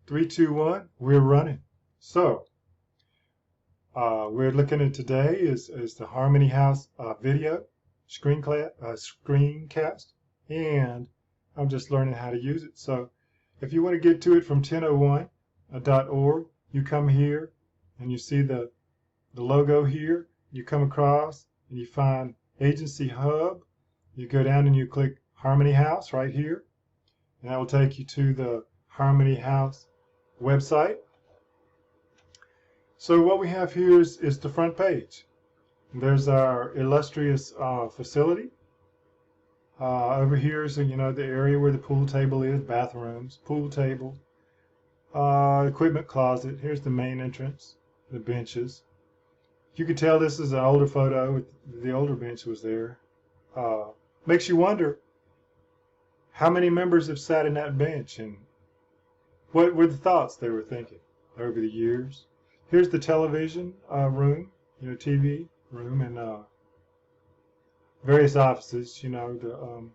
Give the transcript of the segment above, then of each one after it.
3, 2, 1, we're running. So, we're looking at today is the Harmony House video screencast, and I'm just learning how to use it. So, if you want to get to it from 1001.org, you come here and you see the logo here. You come across and you find Agency Hub. You go down and you click Harmony House right here, and that will take you to the Harmony House website. So what we have here is the front page. There's our illustrious facility. Over here is the area where the pool table is, bathrooms, pool table, equipment closet. Here's the main entrance, the benches. You can tell this is an older photo. The older bench was there. Makes you wonder how many members have sat in that bench and what were the thoughts they were thinking over the years. Here's the television room, TV room, and various offices, the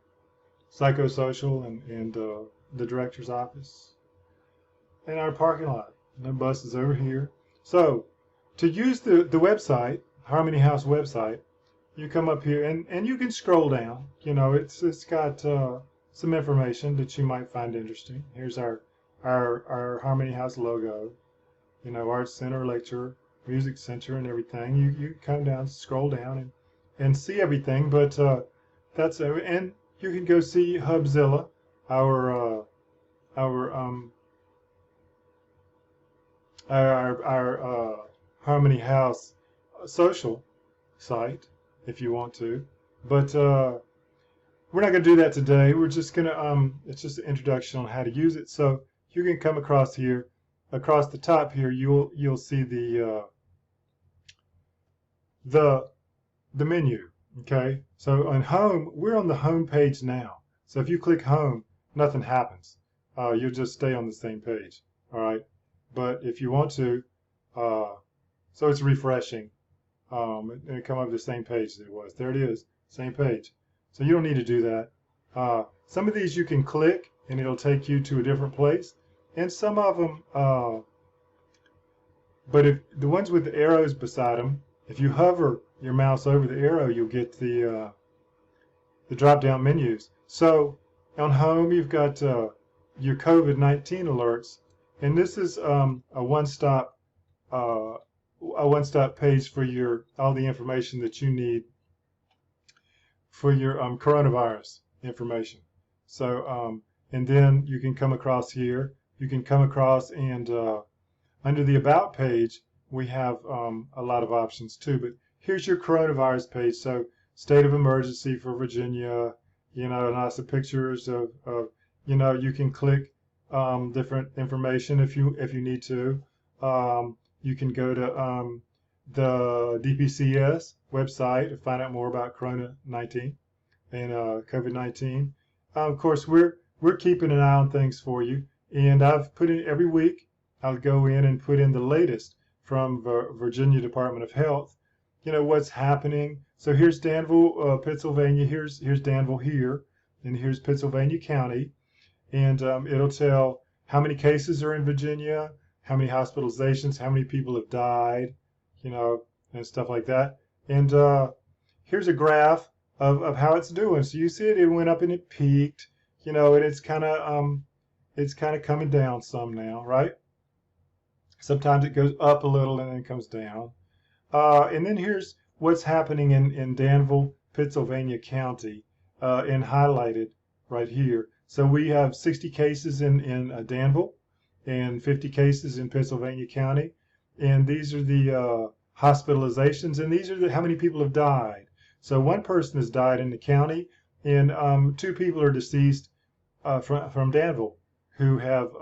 psychosocial and the director's office, and our parking lot. And the bus is over here. So to use the website, Harmony House website, you come up here and you can scroll down. It's got some information that you might find interesting. Here's our Harmony House logo. Arts Center, Lecture, Music Center, and everything. You come down, scroll down, and see everything. But that's and you can go see Hubzilla, our Harmony House social site if you want to. But we're not going to do that today. We're just going to it's just an introduction on how to use it. So you can come across here. Across the top here, you'll see the menu. Okay, so on home, we're on the home page now. So if you click home, nothing happens. You'll just stay on the same page. All right, but if you want to, so it's refreshing, and it come up the same page that it was. There it is, same page. So you don't need to do that. Some of these you can click, and it'll take you to a different place. And some of them, but if the ones with the arrows beside them, if you hover your mouse over the arrow, you'll get the drop-down menus. So on home, you've got your COVID-19 alerts, and this is a one-stop page for all the information that you need for your coronavirus information. So and then you can come across here. You can come across and under the About page, we have a lot of options too. But here's your coronavirus page. So state of emergency for Virginia, lots of pictures of you can click different information if you need to. You can go to the DPCS website to find out more about Corona-19 and COVID-19. Of course, we're keeping an eye on things for you. And I've put in every week, I'll go in and put in the latest from Virginia Department of Health, what's happening. So here's Danville, Pennsylvania. Here's Danville here, and here's Pennsylvania County. And it'll tell how many cases are in Virginia, how many hospitalizations, how many people have died, and stuff like that. And here's a graph of how it's doing. So you see it went up and it peaked, and it's kind of coming down some now, right? Sometimes it goes up a little and then it comes down. And then here's what's happening in Danville, Pennsylvania County, and highlighted right here. So we have 60 cases in Danville and 50 cases in Pennsylvania County. And these are the hospitalizations, and these are how many people have died. So one person has died in the county, and 2 people are deceased from Danville who have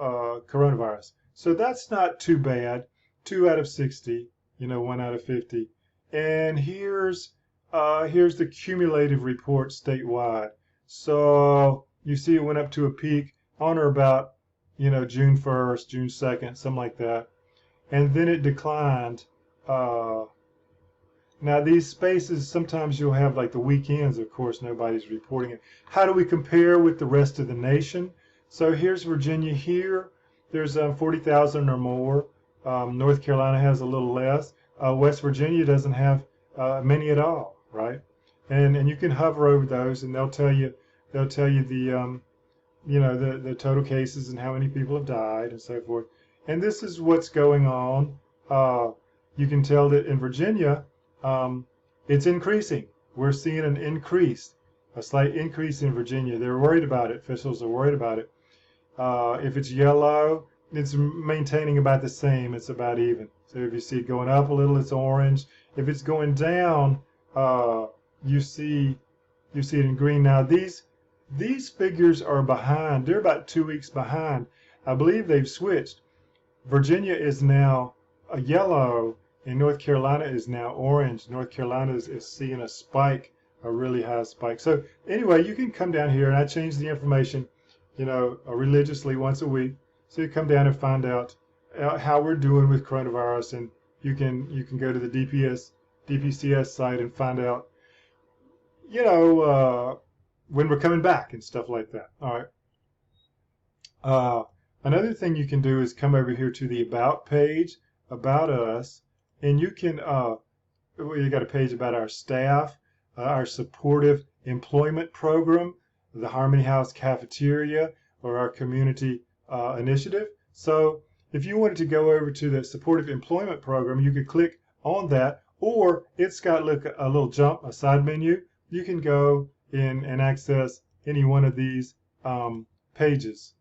coronavirus. So that's not too bad. 2 out of 60, 1 out of 50. And here's the cumulative report statewide. So you see it went up to a peak on or about, June 1st, June 2nd, something like that. And then it declined. Now these spaces, sometimes you'll have like the weekends, of course, nobody's reporting it. How do we compare with the rest of the nation? So here's Virginia here, there's 40,000 or more. North Carolina has a little less. West Virginia doesn't have many at all, right? And you can hover over those, and they'll tell you the the total cases and how many people have died and so forth. And this is what's going on. You can tell that in Virginia, it's increasing. We're seeing an increase, a slight increase in Virginia. They're worried about it. Officials are worried about it. If it's yellow, it's maintaining about the same. It's about even. So if you see it going up a little, it's orange. If it's going down, you see it in green. Now these figures are behind. They're about 2 weeks behind. I believe they've switched. Virginia is now a yellow, and North Carolina is now orange. North Carolina is seeing a spike, a really high spike. So anyway, you can come down here, and I change the information, religiously once a week. So you come down and find out how we're doing with coronavirus, and you can go to the DPCS site and find out, when we're coming back and stuff like that. All right. Another thing you can do is come over here to the About page, About Us, and you can, you got a page about our staff, our supportive employment program, the Harmony House cafeteria, or our community initiative. So if you wanted to go over to the supportive employment program, you could click on that, or it's got a little jump, a side menu. You can go in and access any one of these pages.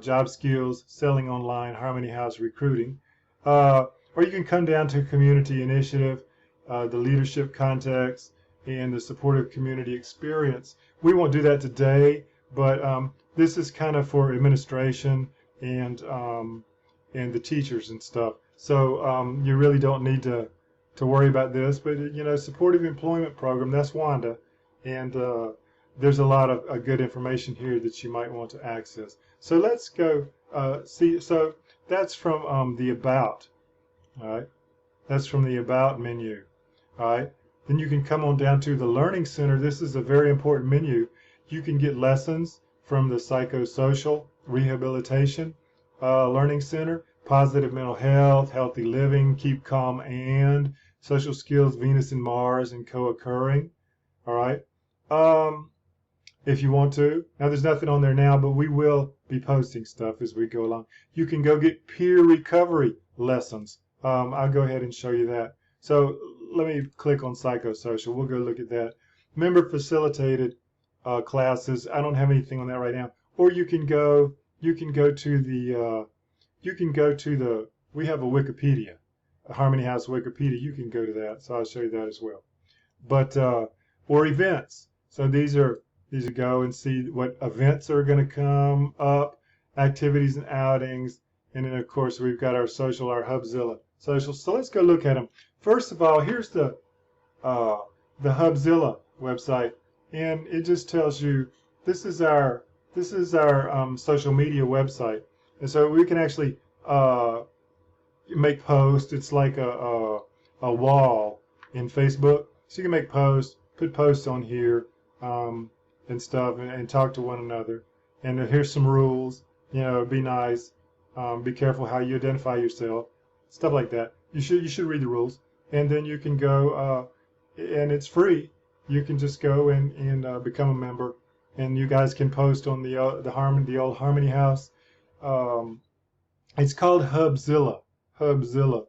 Job skills, selling online, Harmony House recruiting. Or you can come down to community initiative, the leadership context, and the supportive community experience. We won't do that today, but this is kind of for administration and the teachers and stuff. So you really don't need to worry about this. But supportive employment program, that's Wanda, and there's a lot of good information here that you might want to access. So let's go see. So that's from the About. All right, that's from the About menu. All right, then you can come on down to the Learning Center. This is a very important menu. You can get lessons from the Psychosocial Rehabilitation Learning Center, Positive Mental Health, Healthy Living, Keep Calm, and Social Skills, Venus and Mars, and Co-occurring. All right. If you want to. Now there's nothing on there now, but we will be posting stuff as we go along. You can go get peer recovery lessons. I'll go ahead and show you that. So let me click on psychosocial. We'll go look at that. Member facilitated classes. I don't have anything on that right now. Or you can go to the we have a Wikipedia, a Harmony House Wikipedia. You can go to that. So I'll show you that as well. But or events. So these are go and see what events are going to come up, activities and outings, and then of course we've got our social, our Hubzilla social. So let's go look at them. First of all, here's the Hubzilla website, and it just tells you this is our social media website, and so we can actually make posts. It's like a wall in Facebook, so you can make posts, put posts on here. And stuff, and talk to one another. And here's some rules. Be nice. Be careful how you identify yourself. Stuff like that. You should read the rules. And then you can go, and it's free. You can just go and become a member. And you guys can post on the old Harmony House. It's called Hubzilla. Hubzilla.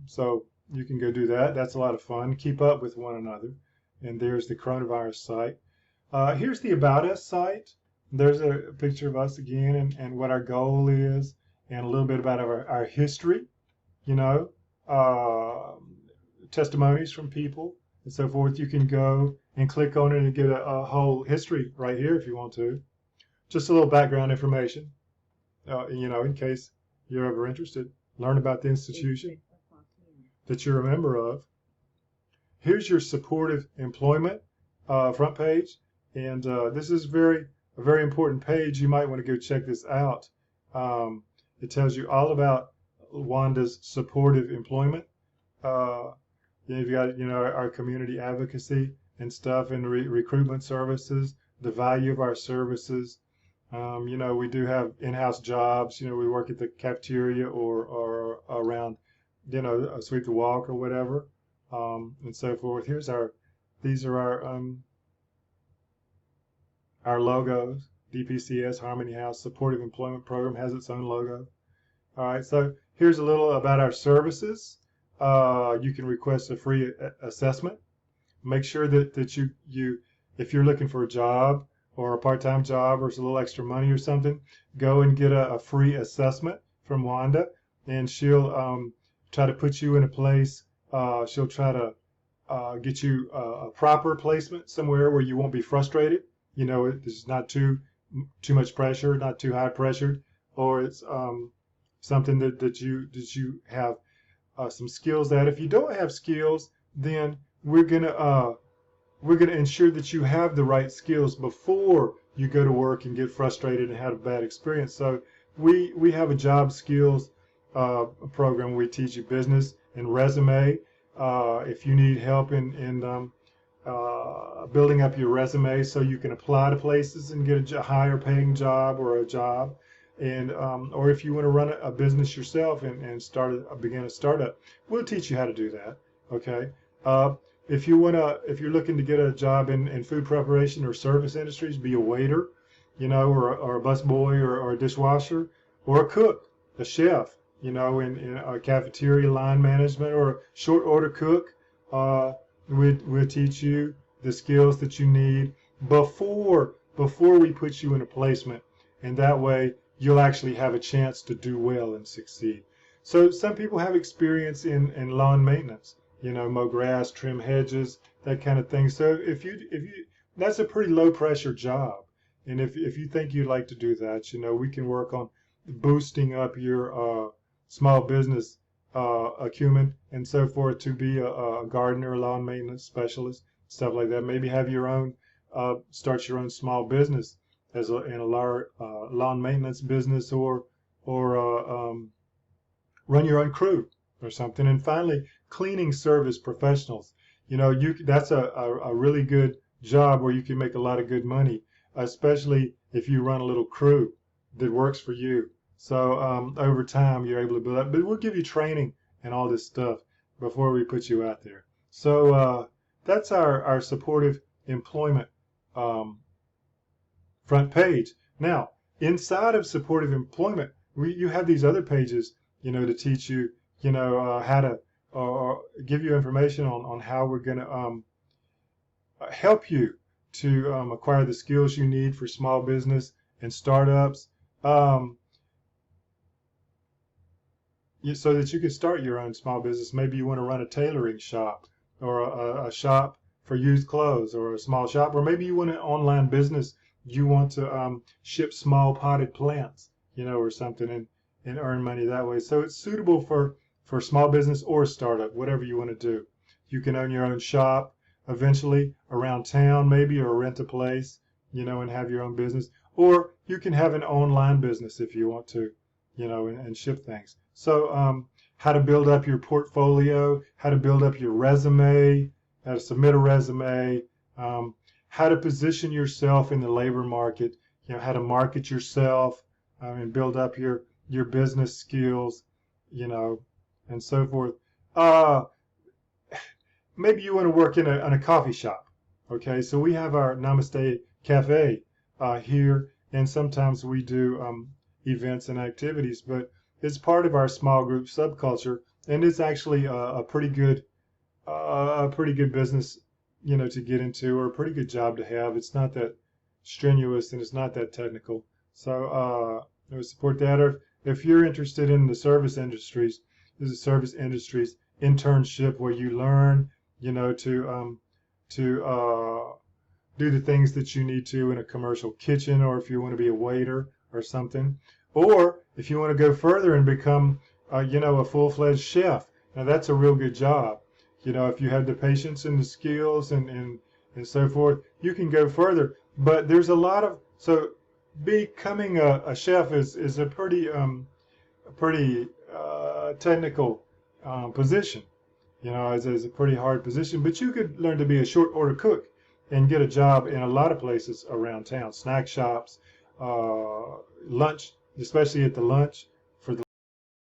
So you can go do that. That's a lot of fun. Keep up with one another. And there's the coronavirus site. Here's the About Us site. There's a picture of us again and what our goal is, and a little bit about our history, testimonies from people and so forth. You can go and click on it and get a whole history right here if you want to. Just a little background information, in case you're ever interested. Learn about the institution that you're a member of. Here's your supportive employment front page, and this is a very important page. You might want to go check this out. It tells you all about Wanda's supportive employment. You've got our community advocacy and stuff, and recruitment services, the value of our services, You know, we do have in-house jobs. You know, we work at the cafeteria or around, you know, sweep the walk or whatever, and so forth. These are our logos. DPCS, Harmony House Supportive Employment Program, has its own logo. All right, so here's a little about our services. You can request a free assessment. Make sure that you if you're looking for a job or a part-time job or it's a little extra money or something, go and get a free assessment from Wanda, and she'll try to put you in a place. She'll try to get you a proper placement somewhere where you won't be frustrated. You know, it's not too much pressure, not too high pressured, or it's something that you have some skills that. If you don't have skills, then we're gonna ensure that you have the right skills before you go to work and get frustrated and have a bad experience. So we have a job skills program. We teach you business and resume. If you need help in building up your resume so you can apply to places and get a higher paying job or a job, and or if you want to run a business yourself and begin a startup, we'll teach you how to do that. Okay. If you're looking to get a job in food preparation or service industries, be a waiter, you know, or a busboy or a dishwasher or a cook, a chef, you know, in a cafeteria line management or a short order cook. We'll teach you the skills that you need before we put you in a placement, and that way you'll actually have a chance to do well and succeed. So some people have experience in lawn maintenance, you know, mow grass, trim hedges, that kind of thing. So if you that's a pretty low pressure job, and if you think you'd like to do that, you know, we can work on boosting up your small business acumen and so forth to be a gardener, lawn maintenance specialist, stuff like that. Maybe have your own, start your own small business in a lawn maintenance business, or run your own crew or something. And finally, cleaning service professionals. You know, that's a really good job where you can make a lot of good money, especially if you run a little crew that works for you. So over time, you're able to build up. But we'll give you training and all this stuff before we put you out there. So that's our supportive employment front page. Now, inside of supportive employment, you have these other pages, you know, to teach you, you know, how to give you information on how we're going to help you to acquire the skills you need for small business and startups, so that you can start your own small business. Maybe you want to run a tailoring shop or a shop for used clothes or a small shop, or maybe you want an online business. You want to ship small potted plants, you know, or something, and earn money that way. So it's suitable for small business or startup, whatever you want to do. You can own your own shop eventually around town, maybe, or rent a place, you know, and have your own business. Or you can have an online business if you want to, you know, and ship things. So how to build up your portfolio, how to build up your resume, how to submit a resume, how to position yourself in the labor market, you know, how to market yourself, and build up your business skills, you know, and so forth. Maybe you want to work in a coffee shop. Okay, so we have our Namaste Cafe here, and sometimes we do events and activities, but it's part of our small group subculture, and it's actually a pretty good business, you know, to get into, or a pretty good job to have. It's not that strenuous and it's not that technical. So I would support that. Or if you're interested in the service industries, there's a service industries internship where you learn, you know, to do the things that you need to in a commercial kitchen, or if you want to be a waiter or something. Or if you want to go further and become, you know, a full-fledged chef. Now that's a real good job. You know, if you have the patience and the skills and so forth, you can go further. But there's a lot of, so becoming a chef is a pretty technical position. You know, it's a pretty hard position. But you could learn to be a short order cook and get a job in a lot of places around town, snack shops, lunch, especially at the lunch.